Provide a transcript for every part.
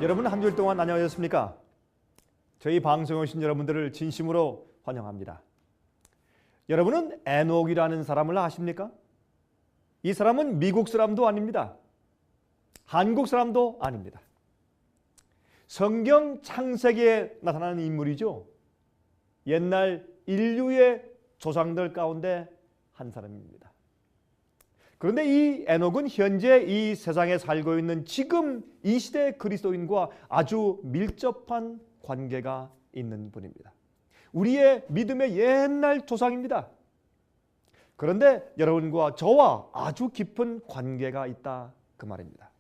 여러분 한 주일 동안 안녕하셨습니까? 저희 방송에 오신 여러분들을 진심으로 환영합니다. 여러분은 에녹이라는 사람을 아십니까? 이 사람은 미국 사람도 아닙니다. 한국 사람도 아닙니다. 성경 창세기에 나타나는 인물이죠. 옛날 인류의 조상들 가운데 한 사람입니다. 그런데 이 에녹은 현재 이 세상에 살고 있는 지금 이 시대 그리스도인과 아주 밀접한 관계가 있는 분입니다. 우리의 믿음의 옛날 조상입니다. 그런데 여러분과 저와 아주 깊은 관계가 있다 그 말입니다.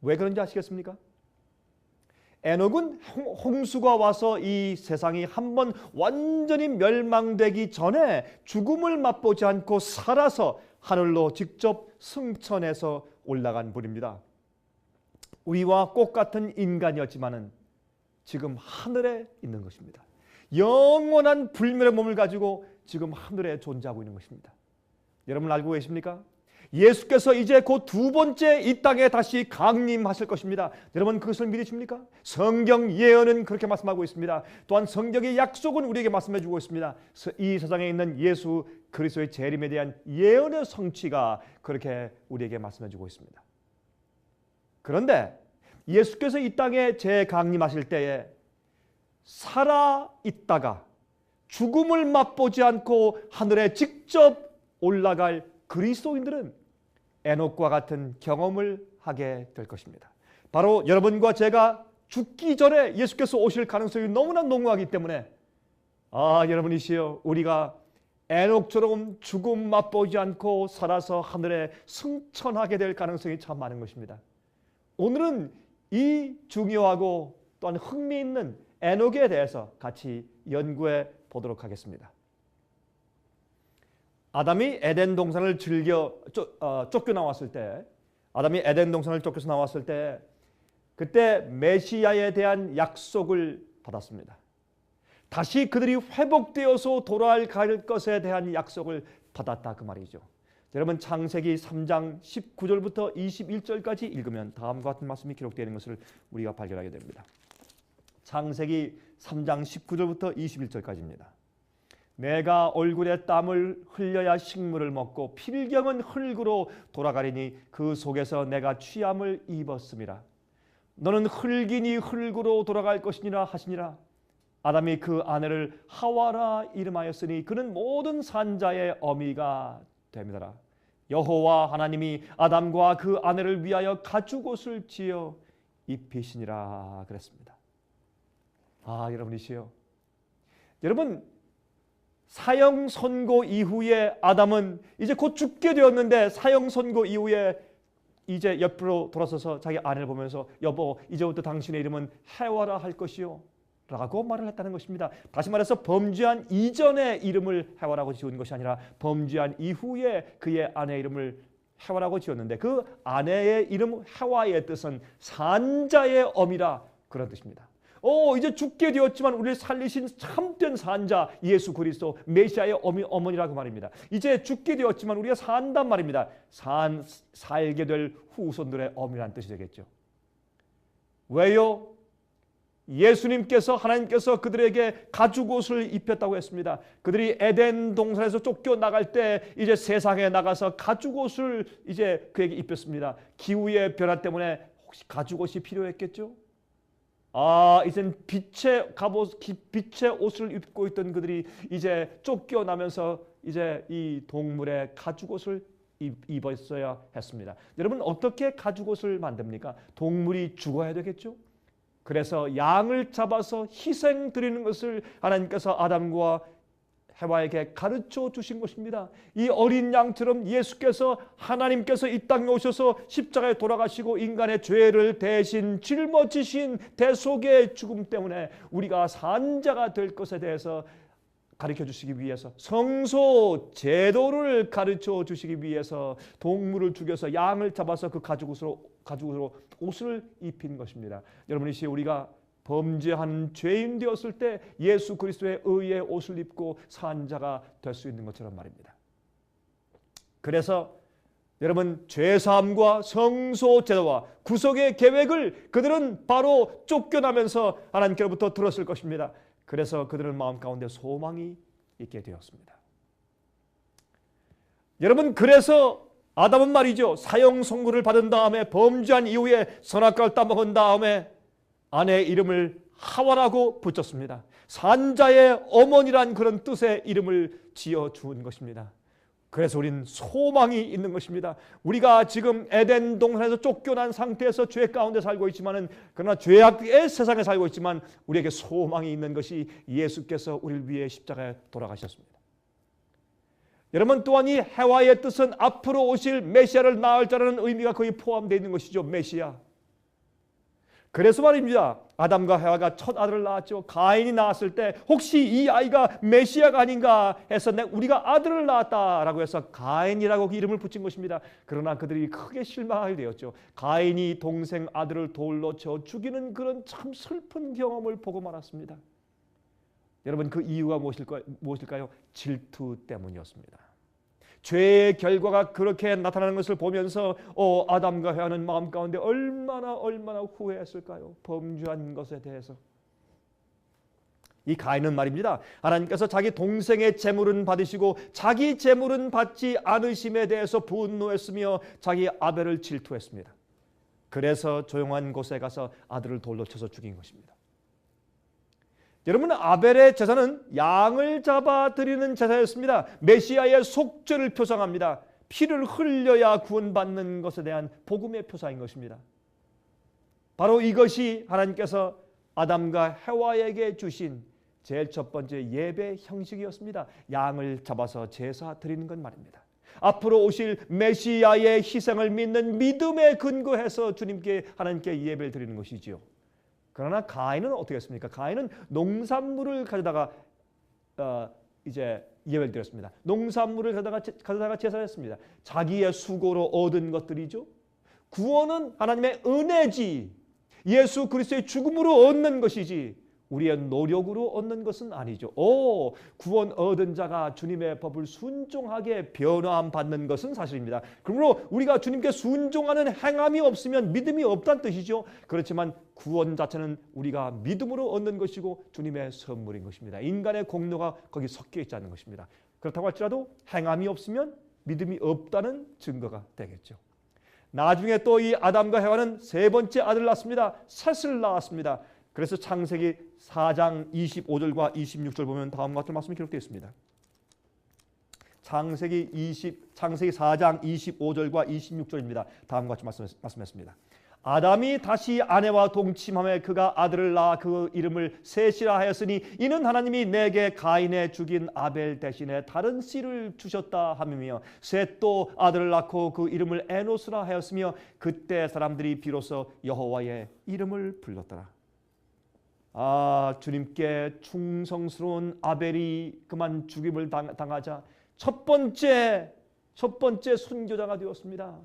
왜 그런지 아시겠습니까? 에녹은 홍수가 와서 이 세상이 한번 완전히 멸망되기 전에 죽음을 맛보지 않고 살아서 하늘로 직접 승천해서 올라간 분입니다. 우리와 똑같은 인간이었지만은 지금 하늘에 있는 것입니다. 영원한 불멸의 몸을 가지고 지금 하늘에 존재하고 있는 것입니다. 여러분 알고 계십니까? 예수께서 이제 곧 두 번째 이 땅에 다시 강림하실 것입니다. 여러분 그것을 믿으십니까? 성경 예언은 그렇게 말씀하고 있습니다. 또한 성경의 약속은 우리에게 말씀해 주고 있습니다. 이 세상에 있는 예수 그리스도의 재림에 대한 예언의 성취가 그렇게 우리에게 말씀해 주고 있습니다. 그런데 예수께서 이 땅에 재강림하실 때에 살아 있다가 죽음을 맛보지 않고 하늘에 직접 올라갈 그리스도인들은 에녹과 같은 경험을 하게 될 것입니다. 바로 여러분과 제가 죽기 전에 예수께서 오실 가능성이 너무나 농후하기 때문에 여러분이시여 우리가 에녹처럼 죽음 맛보지 않고 살아서 하늘에 승천하게 될 가능성이 참 많은 것입니다. 오늘은 이 중요하고 또한 흥미있는 에녹에 대해서 같이 연구해 보도록 하겠습니다. 아담이 에덴 동산을 쫓겨나왔을 때, 아담이 에덴 동산을 쫓겨서 나왔을 때 그때 메시아에 대한 약속을 받았습니다. 다시 그들이 회복되어서 돌아갈 것에 대한 약속을 받았다 그 말이죠. 여러분 창세기 3장 19절부터 21절까지 읽으면 다음과 같은 말씀이 기록되어 있는 것을 우리가 발견하게 됩니다. 창세기 3장 19절부터 21절까지입니다. 내가 얼굴에 땀을 흘려야 식물을 먹고 필경은 흙으로 돌아가리니 그 속에서 내가 취함을 입었음이라. 너는 흙이니 흙으로 돌아갈 것이니라 하시니라. 아담이 그 아내를 하와라 이름하였으니 그는 모든 산자의 어미가 됩니다. 여호와 하나님이 아담과 그 아내를 위하여 가죽옷을 지어 입히시니라 그랬습니다. 여러분이시여, 여러분 사형 선고 이후에 아담은 이제 곧 죽게 되었는데 사형 선고 이후에 이제 옆으로 돌아서서 자기 아내를 보면서 여보 이제부터 당신의 이름은 해와라 할 것이요 라고 말을 했다는 것입니다. 다시 말해서 범죄한 이전의 이름을 해와라고 지은 것이 아니라 범죄한 이후에 그의 아내의 이름을 해와라고 지었는데 그 아내의 이름 해와의 뜻은 산자의 어미라 그런 뜻입니다. 이제 죽게 되었지만 우리를 살리신 참된 산자 예수 그리스도 메시아의 어머니라고 말입니다. 이제 죽게 되었지만 우리가 산단 말입니다. 살게 될 후손들의 어미라는 뜻이 되겠죠. 왜요? 예수님께서 하나님께서 그들에게 가죽옷을 입혔다고 했습니다. 그들이 에덴 동산에서 쫓겨나갈 때 이제 세상에 나가서 가죽옷을 이제 그에게 입혔습니다. 기후의 변화 때문에 혹시 가죽옷이 필요했겠죠? 이젠 빛의 옷을 입고 있던 그들이 이제 쫓겨나면서 이제 이 동물의 가죽옷을 입었어야 했습니다. 여러분 어떻게 가죽옷을 만듭니까? 동물이 죽어야 되겠죠? 그래서 양을 잡아서 희생 드리는 것을 하나님께서 아담과 해와에게 가르쳐 주신 것입니다. 이 어린 양처럼 예수께서 하나님께서 이 땅에 오셔서 십자가에 돌아가시고 인간의 죄를 대신 짊어지신 대속의 죽음 때문에 우리가 산자가 될 것에 대해서 가르쳐 주시기 위해서 성소 제도를 가르쳐 주시기 위해서 동물을 죽여서 양을 잡아서 그 가죽으로 옷을 입힌 것입니다. 여러분 이 시에 우리가 범죄한 죄인 되었을 때 예수 그리스도의 의의 옷을 입고 산자가 될 수 있는 것처럼 말입니다. 그래서 여러분, 죄사함과 성소 제도와 구속의 계획을 그들은 바로 쫓겨나면서 하나님께로부터 들었을 것입니다. 그래서 그들은 마음 가운데 소망이 있게 되었습니다. 여러분, 그래서 아담은 말이죠, 사형 선고를 받은 다음에 범죄한 이후에 선악과를 따먹은 다음에 아내의 이름을 하와라고 붙였습니다. 산자의 어머니란 그런 뜻의 이름을 지어준 것입니다. 그래서 우리는 소망이 있는 것입니다. 우리가 지금 에덴 동산에서 쫓겨난 상태에서 죄 가운데 살고 있지만은, 그러나 죄악의 세상에 살고 있지만 우리에게 소망이 있는 것이 예수께서 우리를 위해 십자가에 돌아가셨습니다. 여러분, 또한 이 해와의 뜻은 앞으로 오실 메시아를 낳을 자라는 의미가 거의 포함되어 있는 것이죠. 메시아. 그래서 말입니다. 아담과 해와가 첫 아들을 낳았죠. 가인이 낳았을 때 혹시 이 아이가 메시아가 아닌가 해서 우리가 아들을 낳았다라고 해서 가인이라고 이름을 붙인 것입니다. 그러나 그들이 크게 실망하게 되었죠. 가인이 동생 아들을 돌로 쳐 죽이는 그런 참 슬픈 경험을 보고 말았습니다. 여러분, 그 이유가 무엇일까요? 질투 때문이었습니다. 죄의 결과가 그렇게 나타나는 것을 보면서 아담과 해와는 마음 가운데 얼마나 후회했을까요? 범죄한 것에 대해서. 이 가인은 말입니다, 하나님께서 자기 동생의 재물은 받으시고 자기 재물은 받지 않으심에 대해서 분노했으며 자기 아벨을 질투했습니다. 그래서 조용한 곳에 가서 아들을 돌로 쳐서 죽인 것입니다. 여러분, 아벨의 제사는 양을 잡아 드리는 제사였습니다. 메시아의 속죄를 표상합니다. 피를 흘려야 구원받는 것에 대한 복음의 표상인 것입니다. 바로 이것이 하나님께서 아담과 해와에게 주신 제일 첫 번째 예배 형식이었습니다. 양을 잡아서 제사 드리는 것 말입니다. 앞으로 오실 메시아의 희생을 믿는 믿음에 근거해서 주님께, 하나님께 예배를 드리는 것이지요. 그러나 가인은 어떻게 했습니까? 가인은 농산물을 가져다가 이제 예배를 드렸습니다. 농산물을 가져다가 제사했습니다. 자기의 수고로 얻은 것들이죠. 구원은 하나님의 은혜지, 예수 그리스도의 죽음으로 얻는 것이지 우리의 노력으로 얻는 것은 아니죠. 구원 얻은 자가 주님의 법을 순종하게 변화함 받는 것은 사실입니다. 그러므로 우리가 주님께 순종하는 행함이 없으면 믿음이 없다는 뜻이죠. 그렇지만 구원 자체는 우리가 믿음으로 얻는 것이고 주님의 선물인 것입니다. 인간의 공로가 거기 섞여 있지 않는 것입니다. 그렇다고 할지라도 행함이 없으면 믿음이 없다는 증거가 되겠죠. 나중에 또 이 아담과 해와는 세 번째 아들을 낳았습니다. 셋을 낳았습니다. 그래서 창세기 4장 25절과 26절 보면 다음과 같은 말씀이 기록되어 있습니다. 창세기 4장 25절과 26절입니다. 다음과 같이 말씀했습니다. 아담이 다시 아내와 동침함에 그가 아들을 낳아 그 이름을 셋이라 하였으니 이는 하나님이 내게 가인의 죽인 아벨 대신에 다른 씨를 주셨다 함이며, 셋도 아들을 낳고 그 이름을 에노스라 하였으며 그때 사람들이 비로소 여호와의 이름을 불렀더라. 주님께 충성스러운 아벨이 그만 죽임을 당하자 첫 번째 순교자가 되었습니다.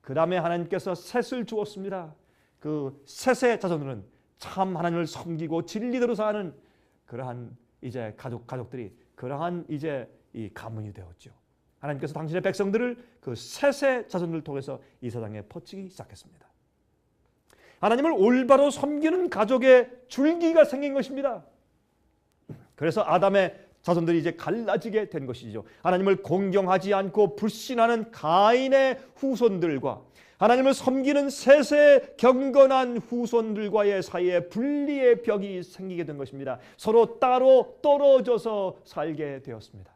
그 다음에 하나님께서 셋을 주었습니다. 그 셋의 자손들은 참 하나님을 섬기고 진리대로 사는 그러한 이제 가족들이 그러한 이제 이 가문이 되었죠. 하나님께서 당신의 백성들을 그 셋의 자손들을 통해서 이 세상에 퍼치기 시작했습니다. 하나님을 올바로 섬기는 가족의 줄기가 생긴 것입니다. 그래서 아담의 자손들이 이제 갈라지게 된 것이죠. 하나님을 공경하지 않고 불신하는 가인의 후손들과 하나님을 섬기는 셋의 경건한 후손들과의 사이에 분리의 벽이 생기게 된 것입니다. 서로 따로 떨어져서 살게 되었습니다.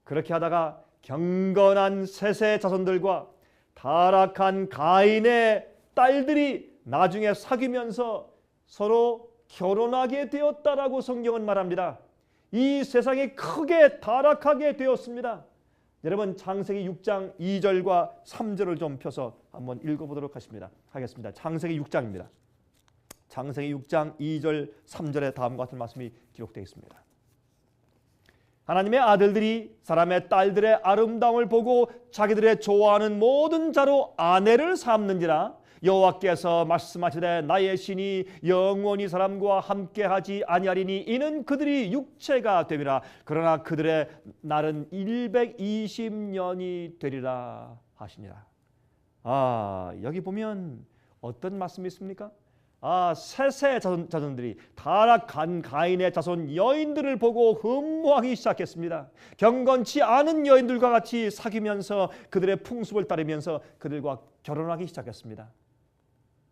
그렇게 하다가 경건한 셋의 자손들과 타락한 가인의 딸들이 나중에 사귀면서 서로 결혼하게 되었다라고 성경은 말합니다. 이 세상이 크게 타락하게 되었습니다. 여러분, 창세기 6장 2절과 3절을 좀 펴서 한번 읽어보도록 하겠습니다. 창세기 6장입니다. 창세기 6장 2절 3절에 다음과 같은 말씀이 기록되어 있습니다. 하나님의 아들들이 사람의 딸들의 아름다움을 보고 자기들의 좋아하는 모든 자로 아내를 삼는지라 여호와께서 말씀하시되 나의 신이 영원히 사람과 함께하지 아니하리니 이는 그들이 육체가 됨이라. 그러나 그들의 날은 120년이 되리라 하시니라. 여기 보면 어떤 말씀이 있습니까? 셋의 자손들이 타락한 가인의 자손 여인들을 보고 흠모하기 시작했습니다. 경건치 않은 여인들과 같이 사귀면서 그들의 풍습을 따르면서 그들과 결혼하기 시작했습니다.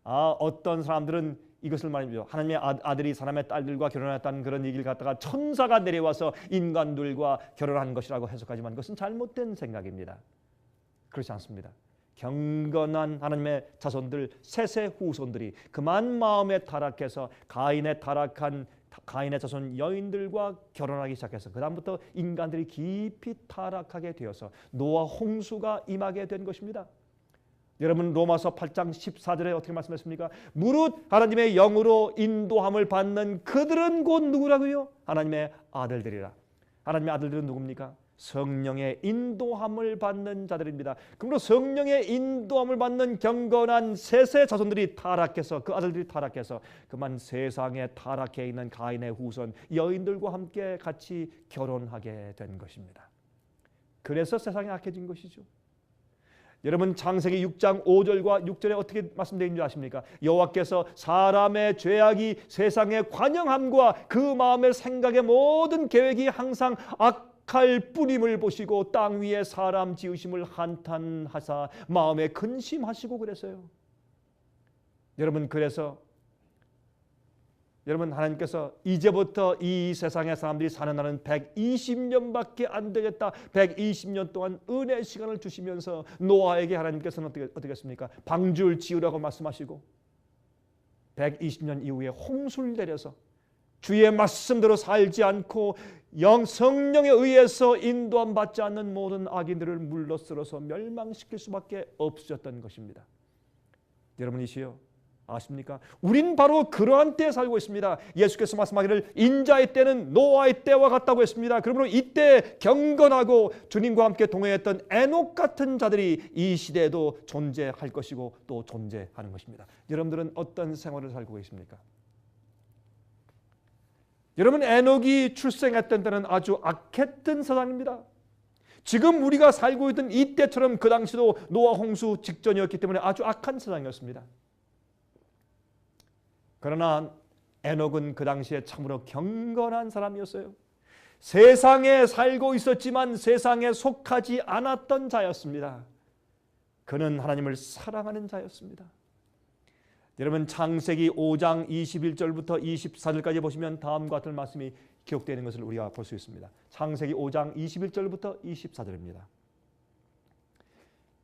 어떤 사람들은 이것을 말합니다. 하나님의 아들이 사람의 딸들과 결혼했다는 그런 얘기를 갖다가 천사가 내려와서 인간들과 결혼한 것이라고 해석하지만 그것은 잘못된 생각입니다. 그렇지 않습니다. 경건한 하나님의 자손들 셋의 후손들이 그만 마음에 타락해서 가인의 자손 여인들과 결혼하기 시작해서 그 다음부터 인간들이 깊이 타락하게 되어서 노아 홍수가 임하게 된 것입니다. 여러분 로마서 8장 14절에 어떻게 말씀했습니까? 무릇 하나님의 영으로 인도함을 받는 그들은 곧 누구라고요? 하나님의 아들들이라. 하나님의 아들들은 누굽니까? 성령의 인도함을 받는 자들입니다. 그러므로 성령의 인도함을 받는 경건한 셋의 자손들이 타락해서 그 아들들이 타락해서 그만 세상에 타락해 있는 가인의 후손 여인들과 함께 같이 결혼하게 된 것입니다. 그래서 세상이 악해진 것이죠. 여러분 창세기 6장 5절과 6절에 어떻게 말씀되어 있는지 아십니까? 여호와께서 사람의 죄악이 세상에 관영함과 그 마음의 생각의 모든 계획이 항상 악할 뿐임을 보시고 땅 위에 사람 지으심을 한탄하사 마음에 근심하시고 그랬어요. 여러분 하나님께서 이제부터 이 세상의 사람들이 사는 날은 120년밖에 안 되겠다. 120년 동안 은혜의 시간을 주시면서 노아에게 하나님께서는 어떻게 했습니까? 방주를 지으라고 말씀하시고 120년 이후에 홍수를 내려서 주의 말씀대로 살지 않고 성령에 의해서 인도함 받지 않는 모든 악인들을 물러쓸어서 멸망시킬 수밖에 없으셨던 것입니다. 여러분이시여 아십니까? 우린 바로 그러한 때에 살고 있습니다. 예수께서 말씀하기를 인자의 때는 노아의 때와 같다고 했습니다. 그러므로 이때 경건하고 주님과 함께 동행했던 에녹 같은 자들이 이 시대에도 존재할 것이고 또 존재하는 것입니다. 여러분들은 어떤 생활을 살고 계십니까? 여러분 에녹이 출생했던 때는 아주 악했던 세상입니다. 지금 우리가 살고 있던 이때처럼 그 당시도 노아 홍수 직전이었기 때문에 아주 악한 세상이었습니다. 그러나 에녹은 그 당시에 참으로 경건한 사람이었어요. 세상에 살고 있었지만 세상에 속하지 않았던 자였습니다. 그는 하나님을 사랑하는 자였습니다. 여러분 창세기 5장 21절부터 24절까지 보시면 다음과 같은 말씀이 기록되어 있는 것을 우리가 볼 수 있습니다. 창세기 5장 21절부터 24절입니다.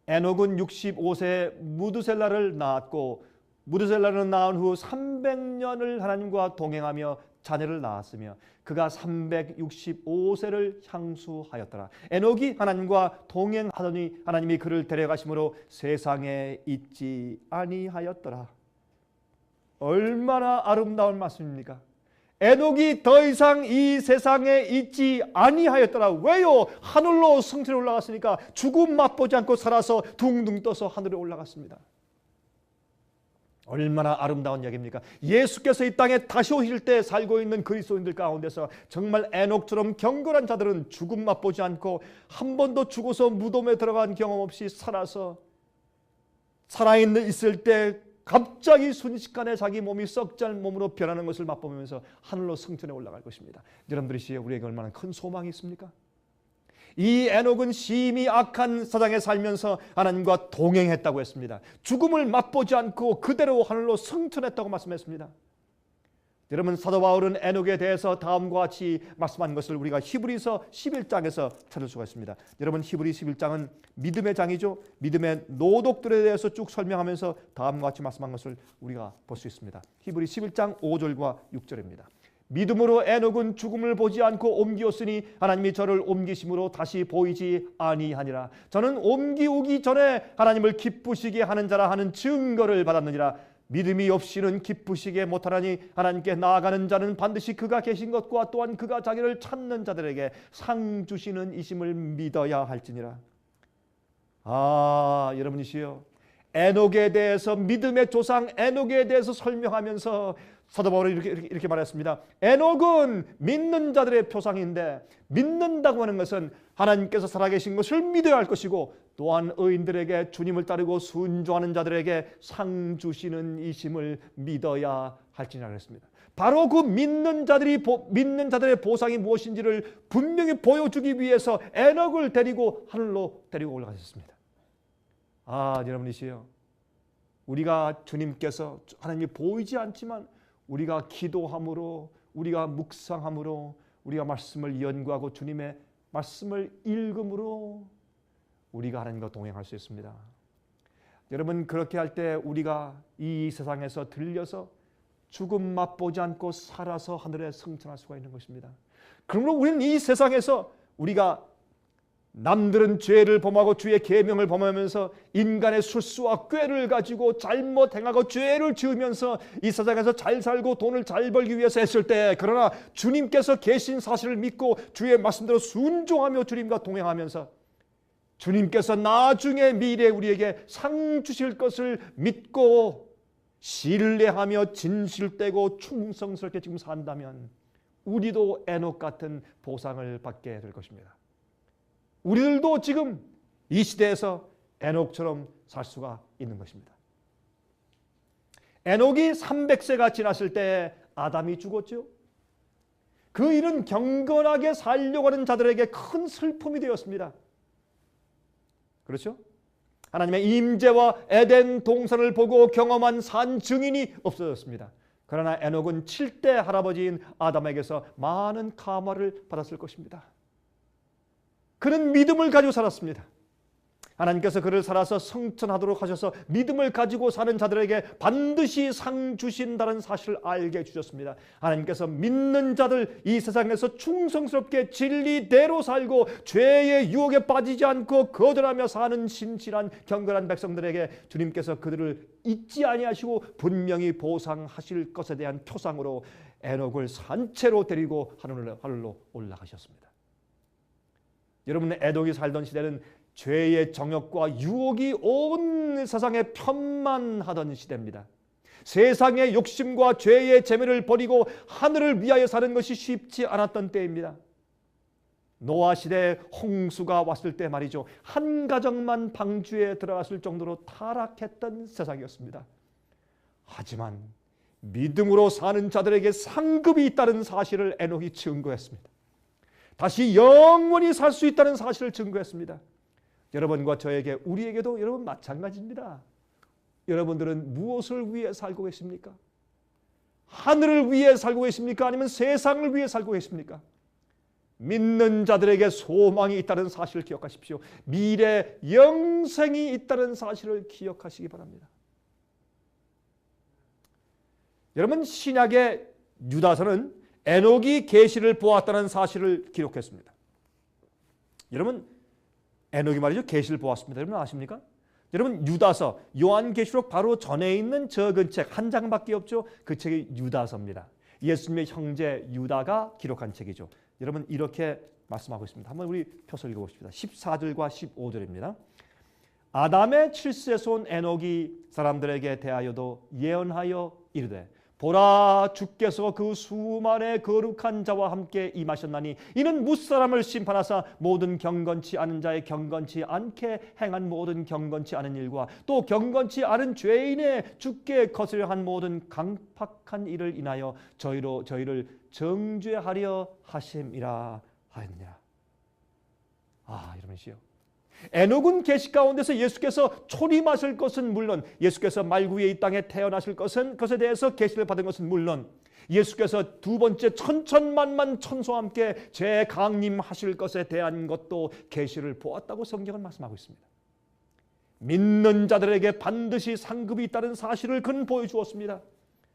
에녹은 65세에 무드셀라를 낳았고 무드셀라는 낳은 후 300년을 하나님과 동행하며 자녀를 낳았으며 그가 365세를 향수하였더라. 에녹이 하나님과 동행하더니 하나님이 그를 데려가심으로 세상에 있지 아니하였더라. 얼마나 아름다운 말씀입니까? 에녹이 더 이상 이 세상에 있지 아니하였더라. 왜요? 하늘로 승천해 올라갔으니까 죽음 맛보지 않고 살아서 둥둥 떠서 하늘에 올라갔습니다. 얼마나 아름다운 이야기입니까? 예수께서 이 땅에 다시 오실 때 살고 있는 그리스도인들 가운데서 정말 에녹처럼 경건한 자들은 죽음 맛보지 않고 한 번도 죽어서 무덤에 들어간 경험 없이 살아서 살아있을 때 갑자기 순식간에 자기 몸이 썩잘 몸으로 변하는 것을 맛보면서 하늘로 승천해 올라갈 것입니다. 여러분들이 우리에게 얼마나 큰 소망이 있습니까? 이 에녹은 심히 악한 세상에 살면서 하나님과 동행했다고 했습니다. 죽음을 맛보지 않고 그대로 하늘로 승천했다고 말씀했습니다. 여러분 사도 바울은 에녹에 대해서 다음과 같이 말씀한 것을 우리가 히브리서 11장에서 찾을 수가 있습니다. 여러분 히브리 11장은 믿음의 장이죠. 믿음의 노독들에 대해서 쭉 설명하면서 다음과 같이 말씀한 것을 우리가 볼 수 있습니다. 히브리 11장 5절과 6절입니다. 믿음으로 에녹은 죽음을 보지 않고 옮기었으니 하나님이 저를 옮기심으로 다시 보이지 아니하니라. 저는 옮기오기 전에 하나님을 기쁘시게 하는 자라 하는 증거를 받았느니라. 믿음이 없이는 기쁘시게 못하나니 하나님께 나아가는 자는 반드시 그가 계신 것과 또한 그가 자기를 찾는 자들에게 상 주시는 이심을 믿어야 할지니라. 여러분이시여 에녹에 대해서, 믿음의 조상 에녹에 대해서 설명하면서 사도 바울은 이렇게 말했습니다. 에녹은 믿는 자들의 표상인데, 믿는다고 하는 것은 하나님께서 살아계신 것을 믿어야 할 것이고, 또한 의인들에게, 주님을 따르고 순종하는 자들에게 상 주시는 이심을 믿어야 할지니라 그랬습니다. 바로 그 믿는 자들의 보상이 무엇인지를 분명히 보여주기 위해서 에녹을 데리고 하늘로 데리고 올라가셨습니다. 여러분이시여, 우리가 주님께서, 하나님이 보이지 않지만 우리가 기도함으로, 우리가 묵상함으로, 우리가 말씀을 연구하고 주님의 말씀을 읽음으로 우리가 하나님과 동행할 수 있습니다. 여러분, 그렇게 할 때 우리가 이 세상에서 들려서 죽음 맛보지 않고 살아서 하늘에 승천할 수가 있는 것입니다. 그러므로 우리는 이 세상에서, 우리가 남들은 죄를 범하고 주의 계명을 범하면서 인간의 술수와 꾀를 가지고 잘못 행하고 죄를 지으면서 이 세상에서 잘 살고 돈을 잘 벌기 위해서 했을 때, 그러나 주님께서 계신 사실을 믿고 주의 말씀대로 순종하며 주님과 동행하면서 주님께서 나중에 미래에 우리에게 상 주실 것을 믿고 신뢰하며 진실되고 충성스럽게 지금 산다면 우리도 에녹 같은 보상을 받게 될 것입니다. 우리들도 지금 이 시대에서 에녹처럼 살 수가 있는 것입니다. 에녹이 300세가 지났을 때 아담이 죽었죠. 그 일은 경건하게 살려고 하는 자들에게 큰 슬픔이 되었습니다. 그렇죠? 하나님의 임재와 에덴 동산을 보고 경험한 산 증인이 없어졌습니다. 그러나 에녹은 7대 할아버지인 아담에게서 많은 감화를 받았을 것입니다. 그는 믿음을 가지고 살았습니다. 하나님께서 그를 살아서 성천하도록 하셔서 믿음을 가지고 사는 자들에게 반드시 상 주신다는 사실을 알게 해주셨습니다. 하나님께서 믿는 자들, 이 세상에서 충성스럽게 진리대로 살고 죄의 유혹에 빠지지 않고 거절하며 사는 신실한 경건한 백성들에게 주님께서 그들을 잊지 아니하시고 분명히 보상하실 것에 대한 표상으로 에녹을 산채로 데리고 하늘로 올라가셨습니다. 여러분, 에녹이 살던 시대는 죄의 정욕과 유혹이 온 세상에 편만하던 시대입니다. 세상의 욕심과 죄의 재미를 버리고 하늘을 위하여 사는 것이 쉽지 않았던 때입니다. 노아 시대에 홍수가 왔을 때 말이죠, 한 가정만 방주에 들어갔을 정도로 타락했던 세상이었습니다. 하지만 믿음으로 사는 자들에게 상급이 있다는 사실을 에녹이 증거했습니다. 다시 영원히 살 수 있다는 사실을 증거했습니다. 여러분과 저에게, 우리에게도 여러분 마찬가지입니다. 여러분들은 무엇을 위해 살고 계십니까? 하늘을 위해 살고 계십니까? 아니면 세상을 위해 살고 계십니까? 믿는 자들에게 소망이 있다는 사실을 기억하십시오. 미래 영생이 있다는 사실을 기억하시기 바랍니다. 여러분, 신약의 유다서는 에녹이 계시를 보았다는 사실을 기록했습니다. 여러분, 에녹이 말이죠, 계시를 보았습니다. 여러분 아십니까? 여러분, 유다서, 요한계시록 바로 전에 있는 적은 책 한 장밖에 없죠. 그 책이 유다서입니다. 예수님의 형제 유다가 기록한 책이죠. 여러분, 이렇게 말씀하고 있습니다. 한번 우리 펴서 읽어보십시다. 14절과 15절입니다. 아담의 7세손 온 에녹이 사람들에게 대하여도 예언하여 이르되, 보라, 주께서 그 수만의 거룩한 자와 함께 임하셨나니 이는 무사람을 심판하사 모든 경건치 않은 자의 경건치 않게 행한 모든 경건치 않은 일과 또 경건치 않은 죄인의 주께 거스려 한 모든 강팍한 일을 인하여 저희를 정죄하려 하심이라 하였느니라. 여러분이시여, 에녹은 계시 가운데서 예수께서 초림하실 것은 물론, 예수께서 말구에 이 땅에 태어나실 것에 대해서 계시를 받은 것은 물론, 예수께서 두 번째 천천만만 천소와 함께 재강림하실 것에 대한 것도 계시를 보았다고 성경은 말씀하고 있습니다. 믿는 자들에게 반드시 상급이 있다는 사실을 그는 보여주었습니다.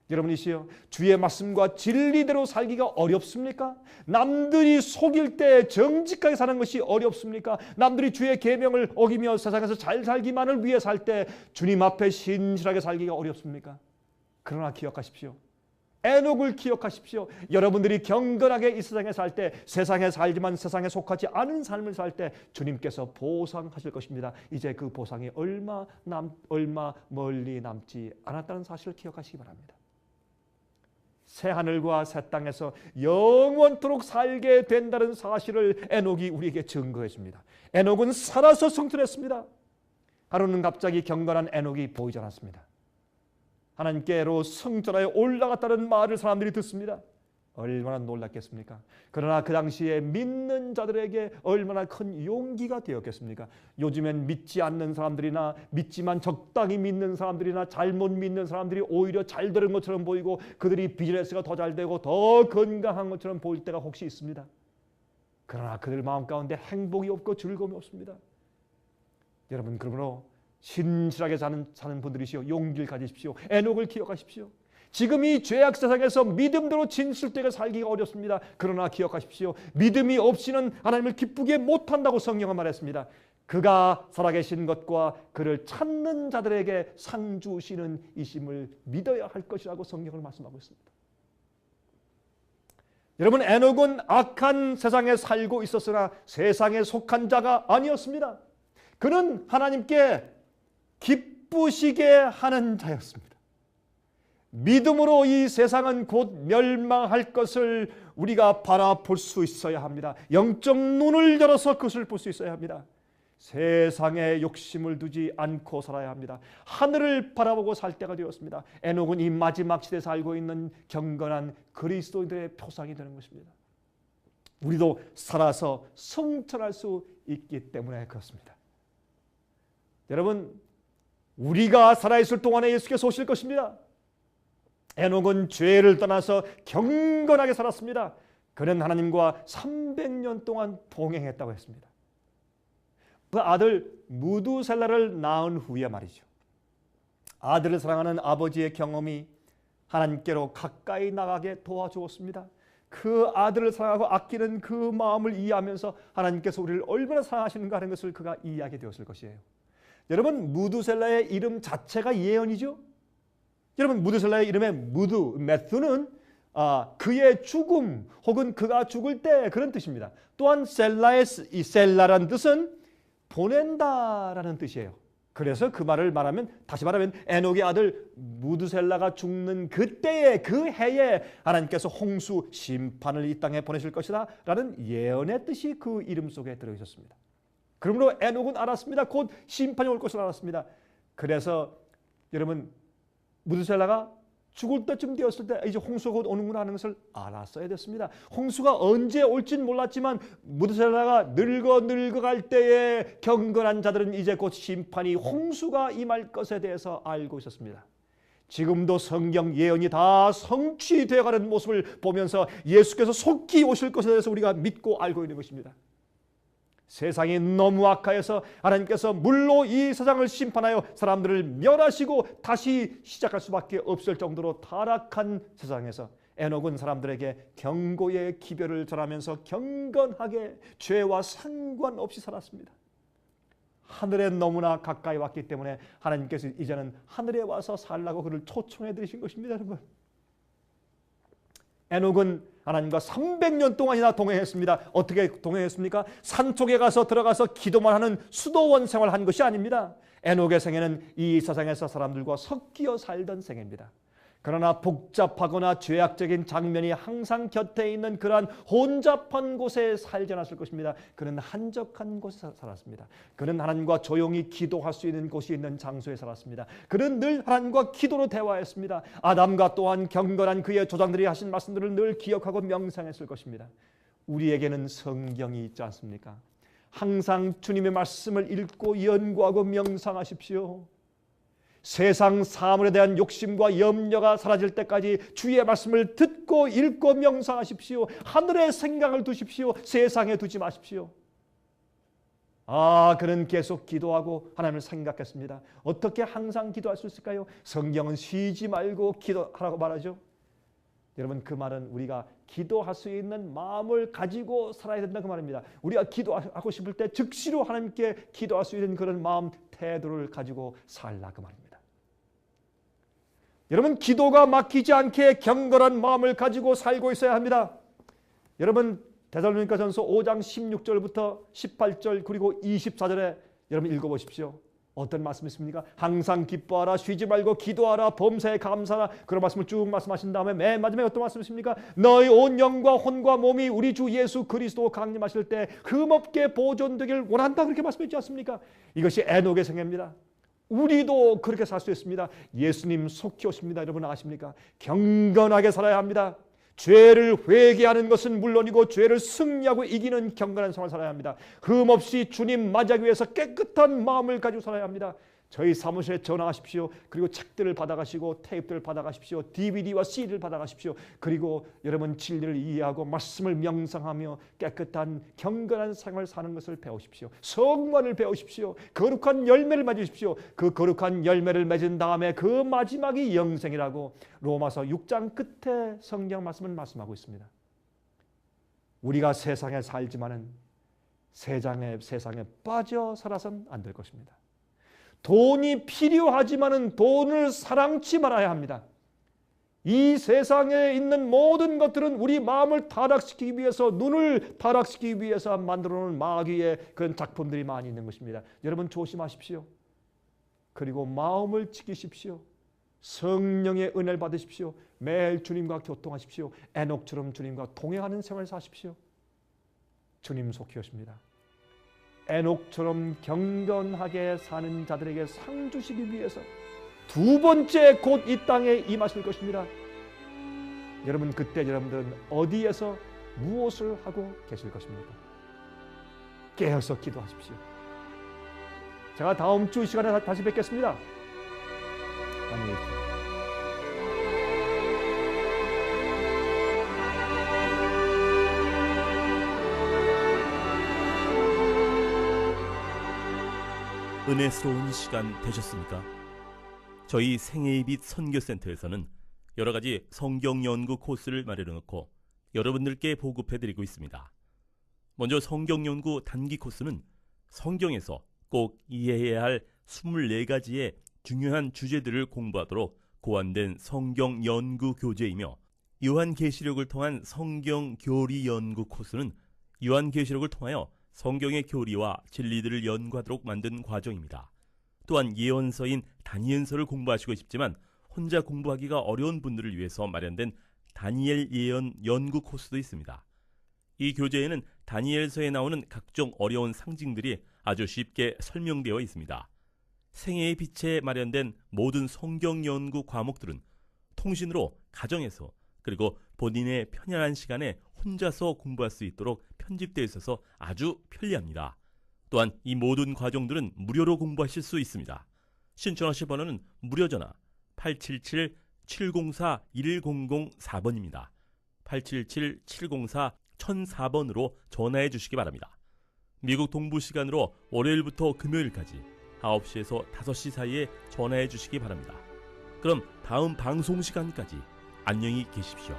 여러분이시여, 주의 말씀과 진리대로 살기가 어렵습니까? 남들이 속일 때 정직하게 사는 것이 어렵습니까? 남들이 주의 계명을 어기며 세상에서 잘 살기만을 위해 살 때 주님 앞에 신실하게 살기가 어렵습니까? 그러나 기억하십시오. 에녹을 기억하십시오. 여러분들이 경건하게 이 세상에 살 때, 세상에 살지만 세상에 속하지 않은 삶을 살 때 주님께서 보상하실 것입니다. 이제 그 보상이 얼마 멀리 남지 않았다는 사실을 기억하시기 바랍니다. 새 하늘과 새 땅에서 영원토록 살게 된다는 사실을 에녹이 우리에게 증거해 줍니다. 에녹은 살아서 승천했습니다. 하루는 갑자기 경건한 에녹이 보이지 않았습니다. 하나님께로 승천하여 올라갔다는 말을 사람들이 듣습니다. 얼마나 놀랐겠습니까? 그러나 그 당시에 믿는 자들에게 얼마나 큰 용기가 되었겠습니까? 요즘엔 믿지 않는 사람들이나 믿지만 적당히 믿는 사람들이나 잘못 믿는 사람들이 오히려 잘 되는 것처럼 보이고 그들이 비즈니스가 더 잘 되고 더 건강한 것처럼 보일 때가 혹시 있습니다. 그러나 그들 마음 가운데 행복이 없고 즐거움이 없습니다. 여러분, 그러므로 신실하게 사는 분들이시오. 용기를 가지십시오. 에녹을 기억하십시오. 지금 이 죄악 세상에서 믿음대로 진실되게 살기가 어렵습니다. 그러나 기억하십시오. 믿음이 없이는 하나님을 기쁘게 못한다고 성경은 말했습니다. 그가 살아계신 것과 그를 찾는 자들에게 상 주시는 이심을 믿어야 할 것이라고 성경을 말씀하고 있습니다. 여러분, 에녹은 악한 세상에 살고 있었으나 세상에 속한 자가 아니었습니다. 그는 하나님께 기쁘시게 하는 자였습니다. 믿음으로 이 세상은 곧 멸망할 것을 우리가 바라볼 수 있어야 합니다. 영적 눈을 열어서 그것을 볼 수 있어야 합니다. 세상에 욕심을 두지 않고 살아야 합니다. 하늘을 바라보고 살 때가 되었습니다. 에녹은 이 마지막 시대에 살고 있는 경건한 그리스도인들의 표상이 되는 것입니다. 우리도 살아서 승천할 수 있기 때문에 그렇습니다. 여러분, 우리가 살아있을 동안에 예수께서 오실 것입니다. 에녹은 죄를 떠나서 경건하게 살았습니다. 그는 하나님과 300년 동안 동행했다고 했습니다. 그 아들 무두셀라를 낳은 후에 말이죠. 아들을 사랑하는 아버지의 경험이 하나님께로 가까이 나가게 도와주었습니다. 그 아들을 사랑하고 아끼는 그 마음을 이해하면서 하나님께서 우리를 얼마나 사랑하시는가 하는 것을 그가 이해하게 되었을 것이에요. 여러분, 무두셀라의 이름 자체가 예언이죠. 여러분, 무두셀라의 이름의 매튜는 그의 죽음 혹은 그가 죽을 때 그런 뜻입니다. 또한 이 셀라라는 뜻은 보낸다라는 뜻이에요. 그래서 그 말을 말하면, 다시 말하면 에녹의 아들 무두셀라가 죽는 그때에, 그 해에 하나님께서 홍수 심판을 이 땅에 보내실 것이다 라는 예언의 뜻이 그 이름 속에 들어있었습니다. 그러므로 에녹은 알았습니다. 곧 심판이 올 것을 알았습니다. 그래서 여러분, 무두셀라가 죽을 때쯤 되었을 때 이제 홍수가 곧 오는구나 하는 것을 알았어야 됐습니다. 홍수가 언제 올진 몰랐지만 무두셀라가 늙어갈 때에 경건한 자들은 이제 곧 심판이, 홍수가 임할 것에 대해서 알고 있었습니다. 지금도 성경 예언이 다 성취되어가는 모습을 보면서 예수께서 속히 오실 것에 대해서 우리가 믿고 알고 있는 것입니다. 세상이 너무 악하여서 하나님께서 물로 이 세상을 심판하여 사람들을 멸하시고 다시 시작할 수밖에 없을 정도로 타락한 세상에서 에녹은 사람들에게 경고의 기별을 전하면서 경건하게 죄와 상관없이 살았습니다. 하늘에 너무나 가까이 왔기 때문에 하나님께서 이제는 하늘에 와서 살라고 그를 초청해 드리신 것입니다. 여러분, 에녹은 하나님과 300년 동안이나 동행했습니다. 어떻게 동행했습니까? 산속에 들어가서 기도만 하는 수도원 생활한 것이 아닙니다. 에녹의 생애는 이 세상에서 사람들과 섞여 살던 생애입니다. 그러나 복잡하거나 죄악적인 장면이 항상 곁에 있는 그러한 혼잡한 곳에 살지 않았을 것입니다. 그는 한적한 곳에 살았습니다. 그는 하나님과 조용히 기도할 수 있는 곳이 있는 장소에 살았습니다. 그는 늘 하나님과 기도로 대화했습니다. 아담과 또한 경건한 그의 조상들이 하신 말씀들을 늘 기억하고 명상했을 것입니다. 우리에게는 성경이 있지 않습니까? 항상 주님의 말씀을 읽고 연구하고 명상하십시오. 세상 사물에 대한 욕심과 염려가 사라질 때까지 주의 말씀을 듣고 읽고 명상하십시오. 하늘의 생각을 두십시오. 세상에 두지 마십시오. 그는 계속 기도하고 하나님을 생각했습니다. 어떻게 항상 기도할 수 있을까요? 성경은 쉬지 말고 기도하라고 말하죠. 여러분, 그 말은 우리가 기도할 수 있는 마음을 가지고 살아야 된다 그 말입니다. 우리가 기도하고 싶을 때 즉시로 하나님께 기도할 수 있는 그런 마음 태도를 가지고 살라 그 말입니다. 여러분, 기도가 막히지 않게 경건한 마음을 가지고 살고 있어야 합니다. 여러분, 데살로니가전서 5장 16절부터 18절 그리고 24절에 여러분 읽어보십시오. 어떤 말씀이 있습니까? 항상 기뻐하라, 쉬지 말고 기도하라, 범사에 감사하라. 그런 말씀을 쭉 말씀하신 다음에 맨 마지막에 어떤 말씀이 있습니까? 너희 온 영과 혼과 몸이 우리 주 예수 그리스도 강림하실 때 흠없게 보존되길 원한다, 그렇게 말씀했지 않습니까? 이것이 에녹의 생애입니다. 우리도 그렇게 살 수 있습니다. 예수님 속히 오십니다. 여러분 아십니까? 경건하게 살아야 합니다. 죄를 회개하는 것은 물론이고 죄를 승리하고 이기는 경건한 생활을 살아야 합니다. 흠없이 주님 맞이하기 위해서 깨끗한 마음을 가지고 살아야 합니다. 저희 사무실에 전화하십시오. 그리고 책들을 받아가시고 테이프들을 받아가십시오. DVD와 CD를 받아가십시오. 그리고 여러분 진리를 이해하고 말씀을 명상하며 깨끗한 경건한 생활을 사는 것을 배우십시오. 성관을 배우십시오. 거룩한 열매를 맺으십시오. 그 거룩한 열매를 맺은 다음에 그 마지막이 영생이라고 로마서 6장 끝에 성경 말씀은 말씀하고 있습니다. 우리가 세상에 살지만은 세상에 빠져 살아서는 안 될 것입니다. 돈이 필요하지만은 돈을 사랑치 말아야 합니다. 이 세상에 있는 모든 것들은 우리 마음을 타락시키기 위해서, 눈을 타락시키기 위해서 만들어 놓은 마귀의 그런 작품들이 많이 있는 것입니다. 여러분 조심하십시오. 그리고 마음을 지키십시오. 성령의 은혜를 받으십시오. 매일 주님과 교통하십시오. 에녹처럼 주님과 동행하는 생활을 사십시오. 주님 속히 오십니다. 에녹처럼 경건하게 사는 자들에게 상 주시기 위해서 두 번째 곧 이 땅에 임하실 것입니다. 여러분, 그때 여러분들은 어디에서 무엇을 하고 계실 것입니까? 깨어서 기도하십시오. 제가 다음 주 이 시간에 다시 뵙겠습니다. 안녕히 계십시오. 은혜스러운 시간 되셨습니까? 저희 생애의 빛 선교센터에서는 여러 가지 성경 연구 코스를 마련해 놓고 여러분들께 보급해드리고 있습니다. 먼저 성경 연구 단기 코스는 성경에서 꼭 이해해야 할 24가지의 중요한 주제들을 공부하도록 고안된 성경 연구 교재이며, 요한계시록을 통한 성경 교리 연구 코스는 요한계시록을 통하여 성경의 교리와 진리들을 연구하도록 만든 과정입니다. 또한 예언서인 다니엘서를 공부하시고 싶지만 혼자 공부하기가 어려운 분들을 위해서 마련된 다니엘 예언 연구 코스도 있습니다. 이 교재에는 다니엘서에 나오는 각종 어려운 상징들이 아주 쉽게 설명되어 있습니다. 생애의 빛에 마련된 모든 성경 연구 과목들은 통신으로 가정에서 그리고 본인의 편안한 시간에 혼자서 공부할 수 있도록 편집되어 있어서 아주 편리합니다. 또한 이 모든 과정들은 무료로 공부하실 수 있습니다. 신청하실 번호는 무료전화 877-704-1004번입니다. 877-704-1004번으로 전화해 주시기 바랍니다. 미국 동부 시간으로 월요일부터 금요일까지 9시에서 5시 사이에 전화해 주시기 바랍니다. 그럼 다음 방송 시간까지 안녕히 계십시오.